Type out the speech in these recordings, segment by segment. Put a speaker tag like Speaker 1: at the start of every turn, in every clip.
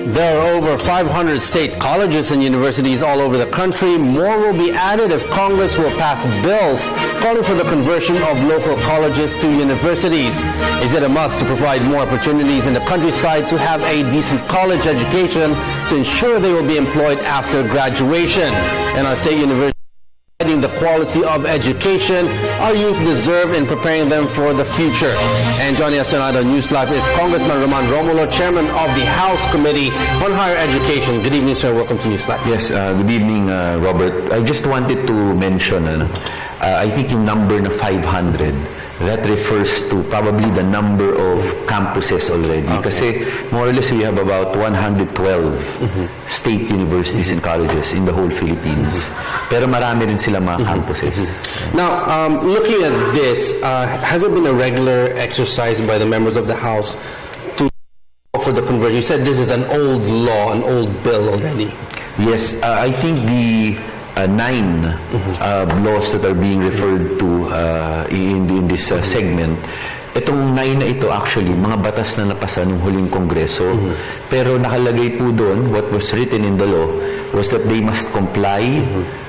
Speaker 1: There are over 500 state colleges and universities all over the country. More will be added if Congress will pass bills calling for the conversion of local colleges to universities. Is it a must to provide more opportunities in the countryside to have a decent college education to ensure they will be employed after graduation? And our state universities the quality of education our youth deserve in preparing them for the future. And joining us tonight on NewsLife is Congressman Romulo, Chairman of the House Committee on Higher Education. Good evening, sir. Welcome to NewsLife.
Speaker 2: Yes, good evening, Robert. I just wanted to mention, I think yung number na 500, that refers to probably the number of campuses already. Okay. Kasi more or less we have about 112 state universities and colleges in the whole Philippines. Pero marami rin sila mga campuses.
Speaker 1: Now, looking at this, has it been a regular exercise by the members of the House to offer the conversion? You said this is an old law, an old bill already.
Speaker 2: Yes, I think the 9 laws that are being referred to in this segment. Itong 9 na ito actually, mga batas na napasa ng huling Kongreso. Pero nakalagay po doon, what was written in the law was that they must comply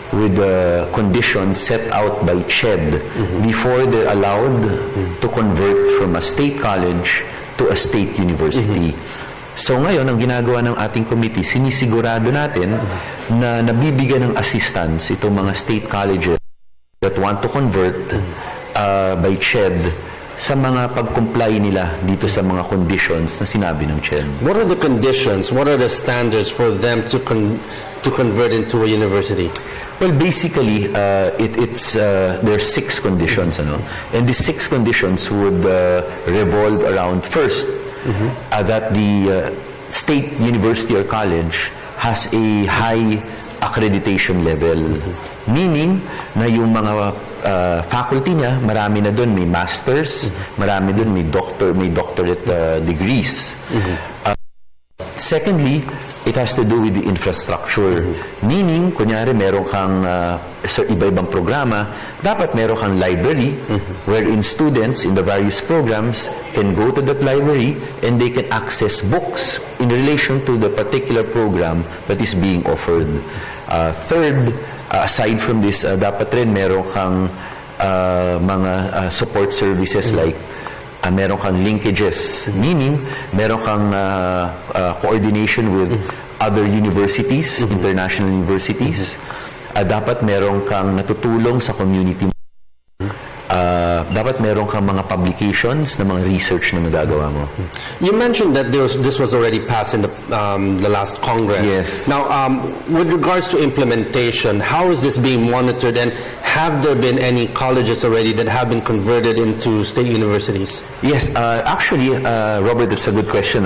Speaker 2: with the conditions set out by CHED before they're allowed to convert from a state college to a state university. So ngayon, ang ginagawa ng ating committee, sinisigurado natin na nabibigyan ng assistance itong mga state colleges that want to convert by CHED sa mga pag-comply nila dito sa mga conditions na sinabi ng CHED.
Speaker 1: What are the conditions? What are the standards for them to convert into a university?
Speaker 2: Well, basically, there are 6 conditions. And these 6 conditions would revolve around first, that the state university or college has a high accreditation level. Meaning na yung mga faculty niya, marami na doon may masters, marami doon may doctorate degrees. Secondly, it has to do with the infrastructure. Meaning, kunyari meron kang sa iba-ibang programa, dapat meron kang library wherein students in the various programs can go to that library and they can access books in relation to the particular program that is being offered. Third, aside from this, dapat rin meron kang mga support services like meron kang linkages, meaning meron kang coordination with other universities, international universities. Dapat meron kang natutulong sa community. Dapat meron kang mga publications na mga research na nagagawa mo.
Speaker 1: You mentioned that this was already passed in the last Congress.
Speaker 2: Yes.
Speaker 1: Now, with regards to implementation, how is this being monitored, and have there been any colleges already that have been converted into state universities?
Speaker 2: Yes, actually, Robert, that's a good question.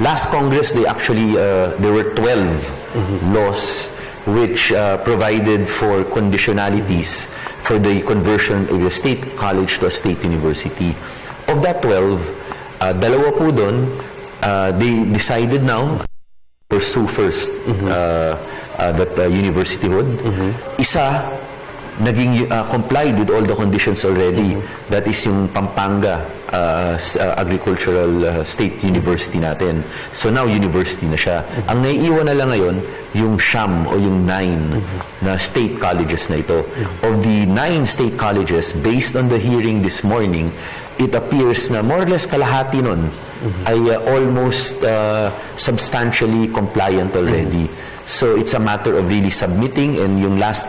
Speaker 2: Last Congress, there were 12 laws which provided for conditionalities for the conversion of a state college to a state university. Of that 12, dalawa po doon, they decided now pursue first that universityhood. Isa, naging complied with all the conditions already. That is yung Pampanga Agricultural State University natin. So now university na siya. Ang naiiwan na lang ngayon, yung SHAM o yung 9 na state colleges na ito. Of the 9 state colleges, based on the hearing this morning, it appears na more or less kalahati nun ay almost substantially compliant already. So it's a matter of really submitting and yung last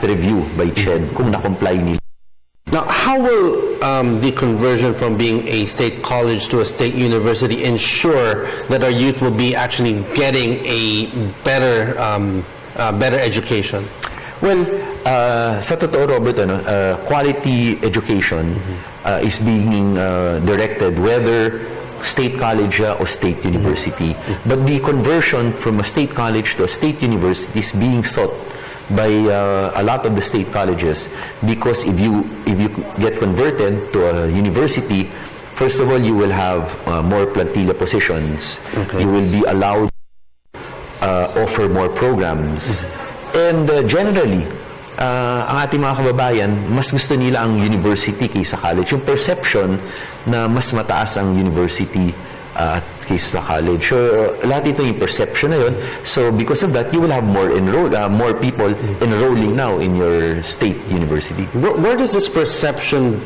Speaker 2: review by CHED kung na-comply nila.
Speaker 1: Now, how will the conversion from being a state college to a state university ensure that our youth will be actually getting a better education?
Speaker 2: Well, sa totoo, Robert, quality education is being directed whether state college o state university. But the conversion from a state college to a state university is being sought by a lot of the state colleges, because if you get converted to a university, first of all, you will have more plantilla positions. Okay. You will be allowed offer more programs. And generally, ang ating mga kababayan, mas gusto nila ang university kaysa college. Yung perception na mas mataas ang university case sa college. So, lahat ito yung perception na yun. So, because of that, you will have more people enrolling now in your state university.
Speaker 1: Where does this perception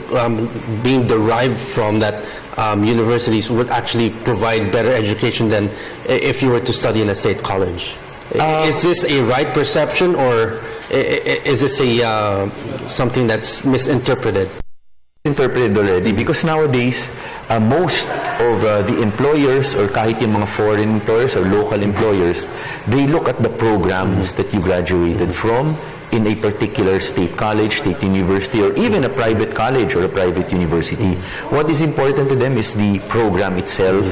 Speaker 1: being derived from that universities would actually provide better education than if you were to study in a state college? Is this a right perception, or is this a something that's misinterpreted?
Speaker 2: Interpreted already, because nowadays most of the employers, or kahit yung mga foreign employers or local employers, they look at the programs that you graduated from in a particular state college, state university, or even a private college or a private university. What is important to them is the program itself,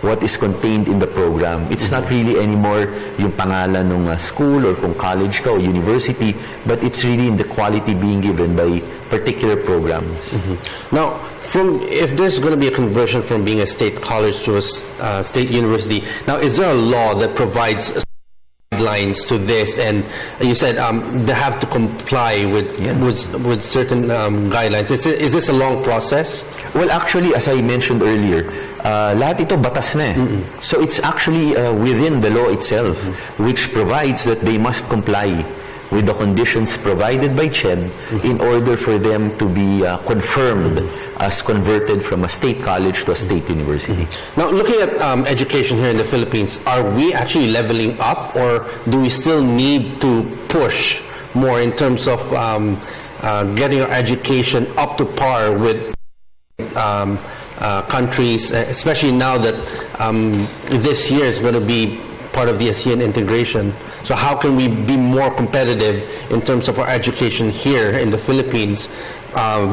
Speaker 2: what is contained in the program. It's not really anymore yung pangalan ng school or kung college ka o university, but it's really in the quality being given by particular programs.
Speaker 1: Now, if there's going to be a conversion from being a state college to a state university, now is there a law that provides guidelines to this? And you said they have to comply with certain guidelines. Is this a long process?
Speaker 2: Well, actually, as I mentioned earlier, lahat ito batas na eh. So it's actually within the law itself, which provides that they must comply with the conditions provided by CHED in order for them to be confirmed as converted from a state college to a state university.
Speaker 1: Now, looking at education here in the Philippines, are we actually leveling up, or do we still need to push more in terms of getting our education up to par with countries, especially now that this year is going to be part of the ASEAN integration? So how can we be more competitive in terms of our education here in the Philippines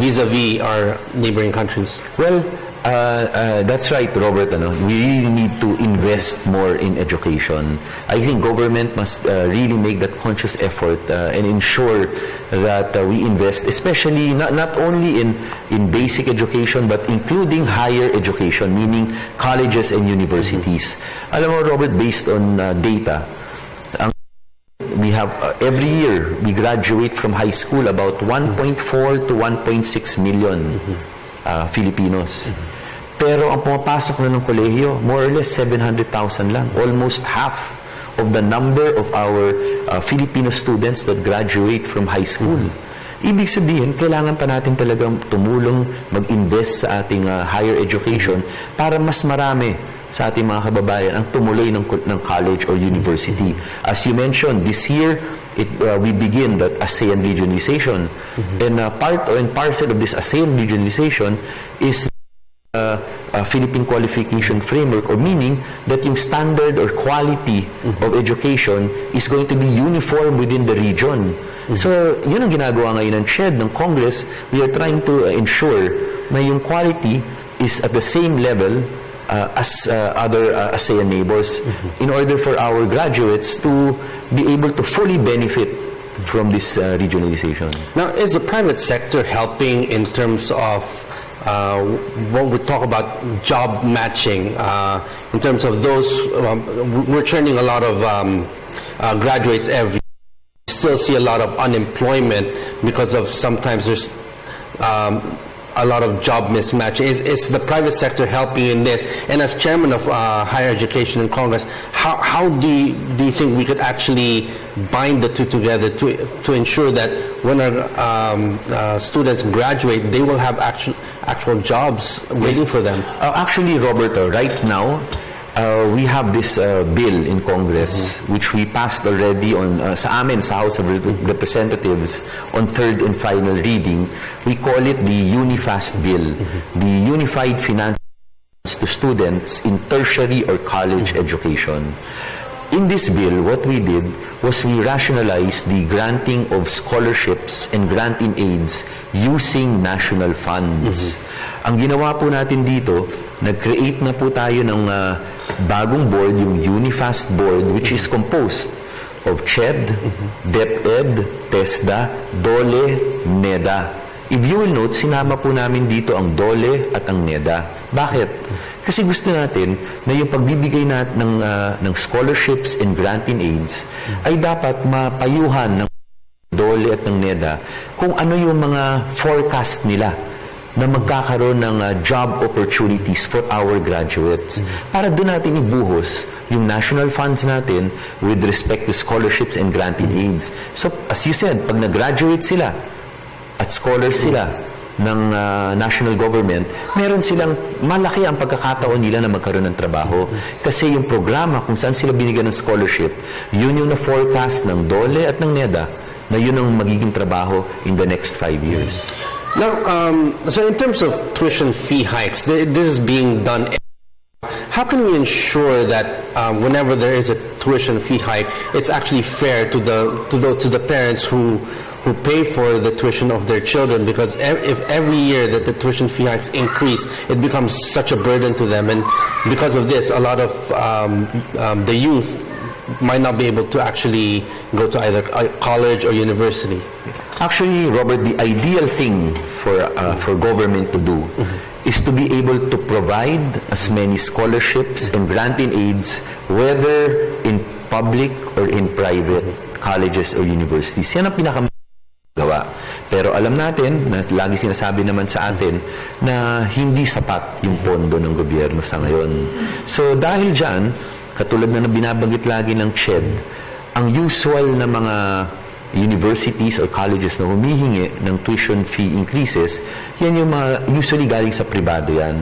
Speaker 1: vis-a-vis our neighboring countries?
Speaker 2: Well, that's right, Robert. We really need to invest more in education. I think government must really make that conscious effort and ensure that we invest, especially not only in basic education, but including higher education, meaning colleges and universities. Alam mo, Robert, based on data, we have every year we graduate from high school about 1.4 to 1.6 million Filipinos. Pero ang pumapasok na ng kolehiyo, more or less 700,000 lang. Almost half of the number of our Filipino students that graduate from high school. Ibig sabihin, kailangan pa natin talagang tumulong, mag-invest sa ating higher education para mas marami sa ating mga kababayan ang tumuloy ng college or university. As you mentioned, this year, we begin that ASEAN regionalization. And part and parcel of this ASEAN regionalization is Philippine Qualification Framework, or meaning that yung standard or quality of education is going to be uniform within the region. So, yun ang ginagawa ngayon ng CHED, ng Congress. We are trying to ensure na yung quality is at the same level as other ASEAN neighbors in order for our graduates to be able to fully benefit from this regionalization.
Speaker 1: Now, is the private sector helping in terms of when we talk about job matching, in terms of those, we're training a lot of graduates every year. We still see a lot of unemployment because of sometimes there's a lot of job mismatch. Is the private sector helping in this? And as chairman of higher education in Congress, how do you think we could actually bind the two together to ensure that when our students graduate, they will have actual jobs waiting for them?
Speaker 2: Actually, Robert, right now, we have this bill in Congress which we passed already on sa amin sa House of Representatives on third and final reading. We call it the UniFast Bill, the Unified Finance to Students in Tertiary or College Education. In this bill, what we did was we rationalized the granting of scholarships and granting aids using national funds. Ang ginawa po natin dito, nag-create na po tayo ng bagong board, yung UniFast Board, which is composed of CHED, DepEd, TESDA, DOLE, NEDA. If you will note, sinama po namin dito ang DOLE at ang NEDA. Bakit? Kasi gusto natin na yung pagbibigay ng scholarships and granting aids ay dapat mapayuhan ng DOLE at ng NEDA kung ano yung mga forecast nila na magkakaroon ng job opportunities for our graduates. Para doon natin ibuhos yung national funds natin with respect to scholarships and granting aids. So, as you said, pag nag-graduate sila at scholars sila ng national government, meron silang malaki ang pagkakataon nila na magkaroon ng trabaho. Kasi yung programa kung saan sila binigyan ng scholarship, yun yung na-forecast ng DOLE at ng NEDA na yun ang magiging trabaho in the next 5 years.
Speaker 1: Now, so in terms of tuition fee hikes, this is being done. How can we ensure that whenever there is a tuition fee hike, it's actually fair to the parents who pay for the tuition of their children? Because if every year that the tuition fee hikes increase, it becomes such a burden to them, and because of this, a lot of the youth might not be able to actually go to either college or university.
Speaker 2: Actually, Robert, the ideal thing for government to do is to be able to provide as many scholarships and granting aids, whether in public or in private colleges or universities. Yan ang pinakagawa. Pero alam natin, na lagi sinasabi naman sa atin, na hindi sapat yung pondo ng gobyerno sa ngayon. So dahil dyan, katulad na binabanggit lagi ng CHED, ang usual na mga universities or colleges na humihingi ng tuition fee increases, yan yung mga usually galing sa pribado yan.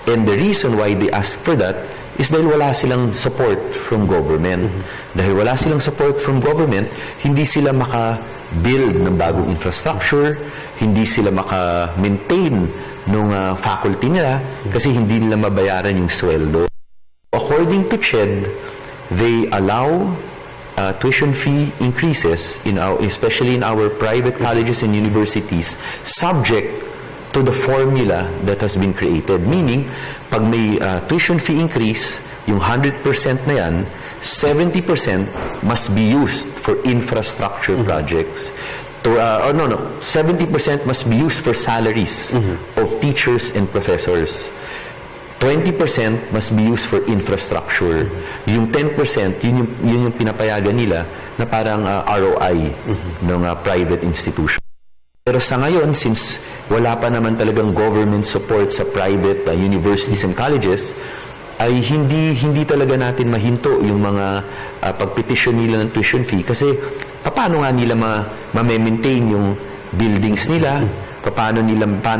Speaker 2: And the reason why they ask for that is dahil wala silang support from government. Dahil wala silang support from government, hindi sila maka-build ng bagong infrastructure, hindi sila maka-maintain ng faculty nila kasi hindi nila mabayaran yung sweldo. According to CHED, they allow tuition fee increases especially in our private colleges and universities subject to the formula that has been created. Meaning, pag may tuition fee increase, yung 100% na yan, 70% must be used for infrastructure projects. 70% must be used for salaries of teachers and professors. 20% must be used for infrastructure. Yung 10%, yun yung pinapayagan nila na parang ROI ng private institution. Pero sa ngayon, since wala pa naman talagang government support sa private universities and colleges, ay hindi talaga natin mahinto yung mga pagpetisyon nila ng tuition fee kasi paano nga nila ma-maintain yung buildings nila, paano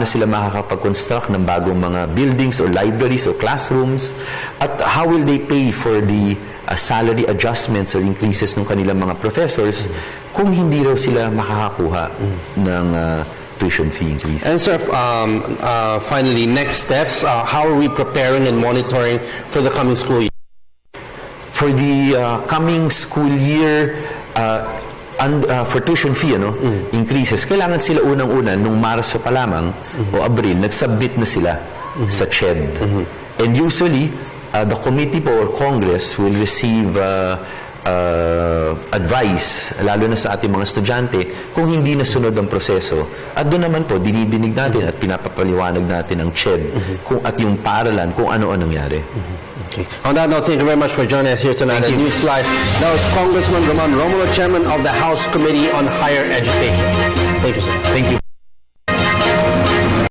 Speaker 2: sila makakapag-construct ng bagong mga buildings or libraries or classrooms, at how will they pay for the salary adjustments or increases ng kanilang mga professors kung hindi raw sila makakakuha ng tuition fee increase.
Speaker 1: And sir, finally, next steps, how are we preparing and monitoring for the coming school year?
Speaker 2: For the coming school year, for tuition fee increases, kailangan sila unang-una nung Marso pa lamang o Abril, nag-submit na sila sa CHED. And usually, the committee po or Congress will receive advice, lalo na sa ating mga estudyante, kung hindi nasunod ang proseso. At doon naman po, dinidinig natin at pinapapaliwanag natin ang CHED at yung paaralan kung ano ang nangyari.
Speaker 1: Okay. On that note, thank you very much for joining us here tonight at NewsLife. That was Congressman Romulo, Chairman of the House Committee on Higher Education. Thank you, sir.
Speaker 2: Thank you.